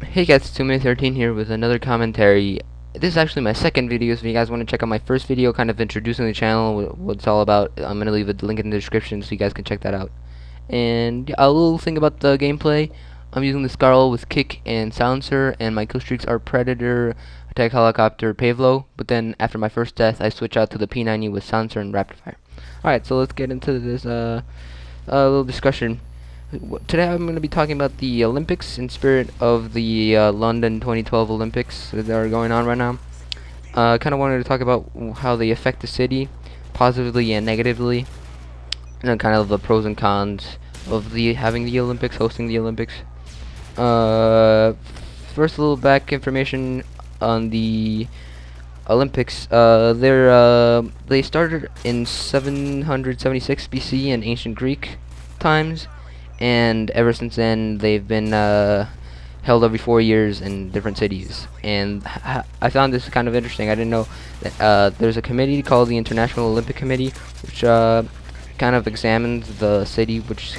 Hey guys, it's 2Minute13 here with another commentary. This is actually my second video, so if you guys want to check out my first video, kind of introducing the channel, what it's all about, I'm going to leave a link in the description so you guys can check that out. And yeah, a little thing about the gameplay, I'm using the Scarl with Kick and Silencer, and my kill streaks are Predator, Attack Helicopter, Pavlo, but then after my first death, I switch out to the P90 with Silencer and Rapid Fire. Alright, so let's get into this little discussion. Today I'm going to be talking about the Olympics in spirit of the London 2012 Olympics that are going on right now. I kind of wanted to talk about how they affect the city, positively and negatively, and kind of the pros and cons of the having the Olympics, hosting the Olympics. Uh, First, a little back information on the Olympics. They started in 776 BC in ancient Greek times, and ever since then they've been held every 4 years in different cities. And I found this kind of interesting. I didn't know that there's a committee called the International Olympic Committee, which kind of examines the city which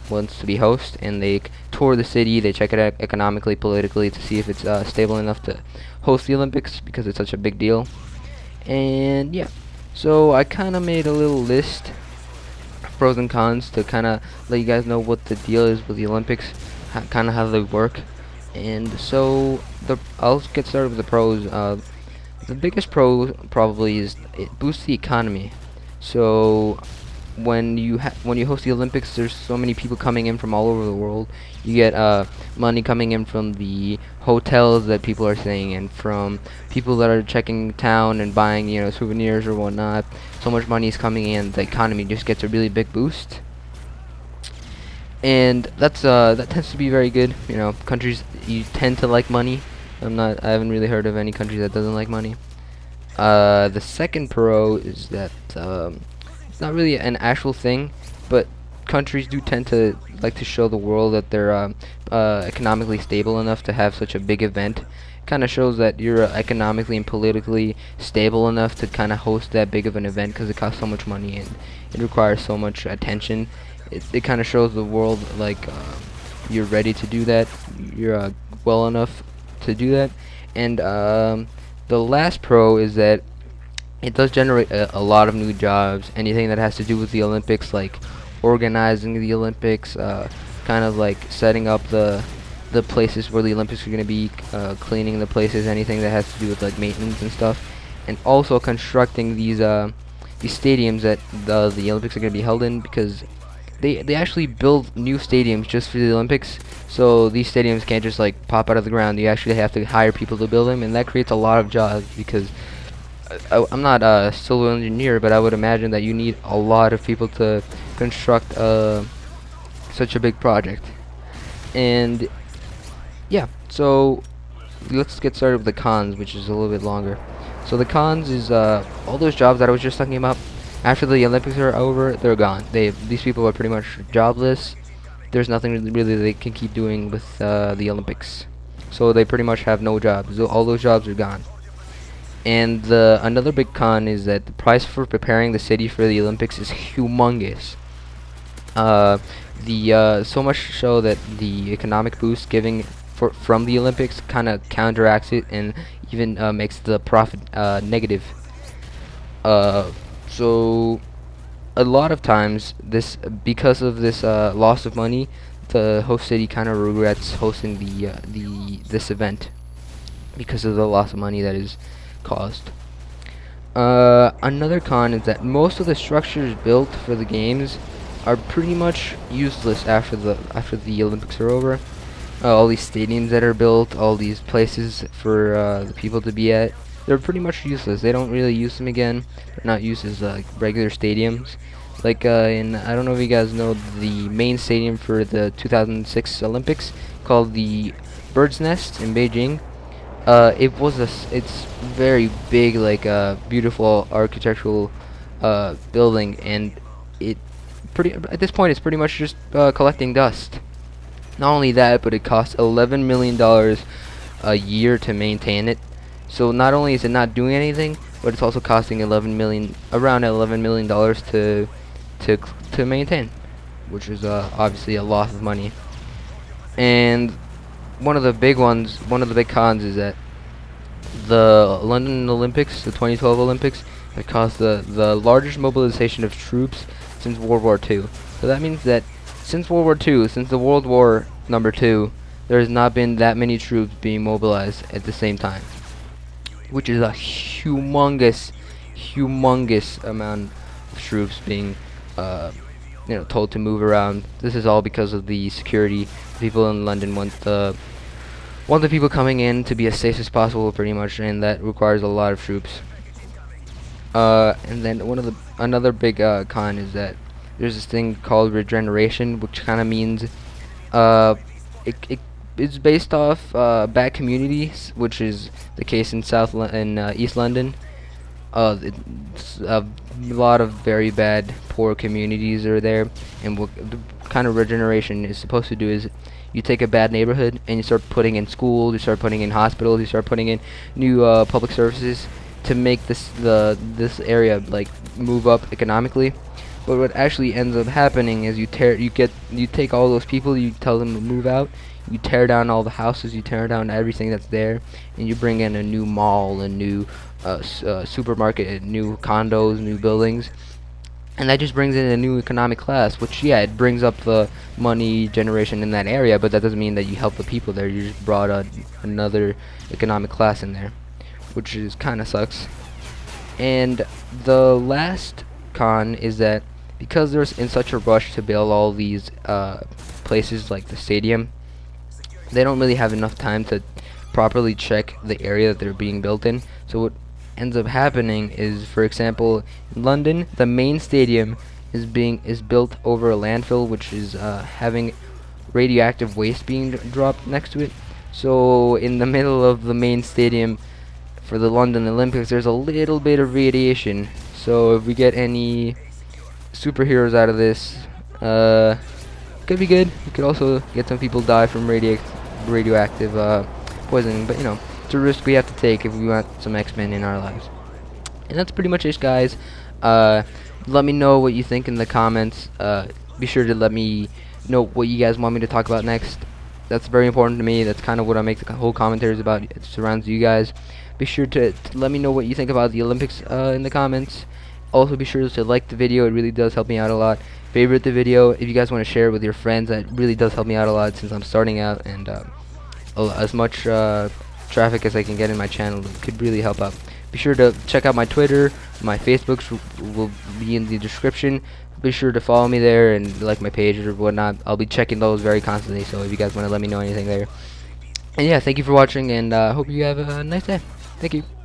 wants to be host, and they tour the city. They check it out economically, politically, to see if it's stable enough to host the Olympics because it's such a big deal. And yeah, so I kind of made a little list, pros and cons, to kind of let you guys know what the deal is with the Olympics, kind of how they work. And so I'll get started with the pros. The biggest pro probably is it boosts the economy. So when you host the Olympics, there's so many people coming in from all over the world. You get money coming in from the hotels that people are staying in, from people that are checking town and buying souvenirs or whatnot. So much money is coming in, the economy just gets a really big boost, and that tends to be very good. Countries, you tend to like money. I haven't really heard of any country that doesn't like money. The second pro is that it's not really an actual thing, but countries do tend to like to show the world that they're economically stable enough to have such a big event. Kind of shows that you're economically and politically stable enough to kind of host that big of an event because it costs so much money and it requires so much attention. It kind of shows the world like you're ready to do that. You're well enough to do that. And the last pro is that it does generate a lot of new jobs. Anything that has to do with the Olympics, like organizing the Olympics, kind of like setting up the places where the Olympics are going to be, cleaning the places, anything that has to do with like maintenance and stuff, and also constructing these stadiums that the Olympics are going to be held in, because they actually build new stadiums just for the Olympics. So these stadiums can't just like pop out of the ground. You actually have to hire people to build them, and that creates a lot of jobs because I'm not a civil engineer, but I would imagine that you need a lot of people to construct such a big project. And yeah, so let's get started with the cons, which is a little bit longer. So the cons is all those jobs that I was just talking about. After the Olympics are over, they're gone. These people are pretty much jobless. There's nothing really they can keep doing with the Olympics. So they pretty much have no jobs. All those jobs are gone. And another big con is that the price for preparing the city for the Olympics is humongous. The so much so that the economic boost giving from the Olympics kind of counteracts it and even makes the profit negative. So a lot of times, because of this loss of money, the host city kind of regrets hosting this event because of the loss of money that is caused. Another con is that most of the structures built for the games are pretty much useless after the Olympics are over. All these stadiums that are built, all these places for the people to be at, they're pretty much useless. They don't really use them again. They're not used as regular stadiums. Like I don't know if you guys know the main stadium for the 2006 Olympics, called the Bird's Nest in Beijing. It's very big, like beautiful architectural building, and it pretty at this point it's pretty much just collecting dust. Not only that, but it costs $11 million a year to maintain it. So not only is it not doing anything, but it's also costing around $11 million to maintain, which is obviously a loss of money. And one of the big ones, one of the big cons is that the London Olympics, the 2012 Olympics, have caused the largest mobilization of troops since World War II. So that means that since World War II, since the World War #2, there has not been that many troops being mobilized at the same time, which is a humongous amount of troops being, told to move around. This is all because of the security. People in London want the people coming in to be as safe as possible, pretty much, and that requires a lot of troops. And then another big con is that there's this thing called regeneration, which kind of means it's based off bad communities, which is the case in East London. It's a lot of very bad, poor communities are there, and what the kind of regeneration is supposed to do is you take a bad neighborhood and you start putting in schools, you start putting in hospitals, you start putting in new public services to make this area like move up economically. But what actually ends up happening is you take all those people, you tell them to move out, you tear down all the houses, you tear down everything that's there, and you bring in a new mall, a new supermarket, new condos, new buildings, and that just brings in a new economic class, which, yeah, it brings up the money generation in that area, but that doesn't mean that you help the people there. You just brought another economic class in there, which is kind of sucks. And the last con is that because there's in such a rush to build all these places like the stadium, they don't really have enough time to properly check the area that they're being built in. So what ends up happening is, for example, in London, the main stadium is built over a landfill, which is having radioactive waste being dropped next to it. So in the middle of the main stadium for the London Olympics, there's a little bit of radiation. So if we get any superheroes out of this, could be good. We could also get some people die from radioactive poisoning, but it's a risk we have to take if we want some X-Men in our lives. And that's pretty much it, guys. Let me know what you think in the comments. Be sure to let me know what you guys want me to talk about next. That's very important to me. That's kind of what I make the whole commentaries about. It surrounds you guys. Be sure to let me know what you think about the Olympics in the comments. Also, be sure to like the video. It really does help me out a lot. Favorite the video. If you guys want to share it with your friends, that really does help me out a lot since I'm starting out, and as much traffic as I can get in my channel could really help out. Be sure to check out my Twitter. My Facebooks will be in the description. Be sure to follow me there and like my page or whatnot. I'll be checking those very constantly, so if you guys want to let me know anything there. And yeah, thank you for watching, and hope you have a nice day. Thank you.